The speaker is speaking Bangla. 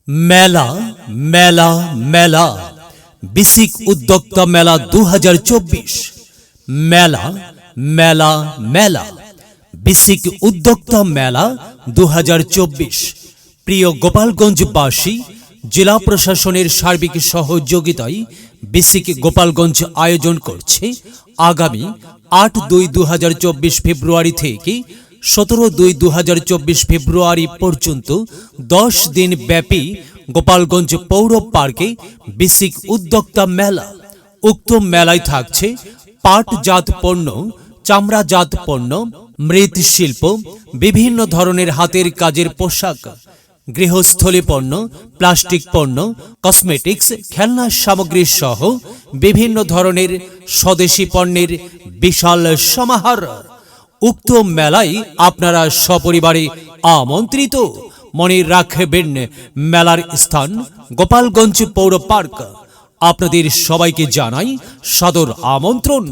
মেলা মেলা মেলা বিসিক উদ্যোক্তা মেলা 2024। মেলা মেলা মেলা বিসিক উদ্যোক্তা মেলা 2024। প্রিয় গোপালগঞ্জবাসী, জেলা প্রশাসনের সার্বিক সহযোগিতায় বিসিক গোপালগঞ্জ আয়োজন করছে আগামী 8-2-2024 ফেব্রুয়ারি থেকে 17-2-2024 ফেব্রুয়ারি পর্যন্ত 10 দিন ব্যাপী গোপালগঞ্জ পৌর পার্কে বিসিক উদ্যোক্তা মেলা। উক্ত মেলায় থাকছে পাটজাত পণ্য, চামড়াজাত পণ্য, মৃৎশিল্প, বিভিন্ন ধরনের হাতের কাজের পোশাক, গৃহস্থলী পণ্য, প্লাস্টিক পণ্য, কসমেটিক্স, খেলনা সামগ্রী সহ বিভিন্ন ধরনের স্বদেশি পণ্যের বিশাল সমাহার। উক্ত মেলায় আপনারা সপরিবারে আমন্ত্রিত। মনে রাখবেন, মেলার স্থান গোপালগঞ্জ পৌর পার্ক। আপনাদের সবাইকে জানাই সাদর আমন্ত্রণ।